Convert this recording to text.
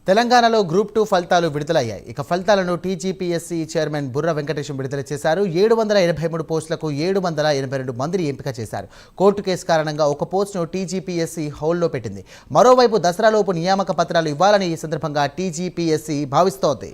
తెలంగాణలో గ్రూప్ 2 ఫలితాలు విడుదలయ్యాయి. ఇక ఫలితాలను టీజీపీఎస్సీ చైర్మన్ బుర్ర వెంకటేశం విడుదల చేశారు. 783 పోస్టులకు 782 మందిని ఎంపిక చేశారు. కోర్టు కేసు కారణంగా ఒక పోస్టును టీజీపీఎస్సీ హోల్డ్లో పెట్టింది. మరోవైపు దసరాలోపు నియామక పత్రాలు ఇవ్వాలని ఈ సందర్భంగా టీజీపీఎస్సీ భావిస్తోంది.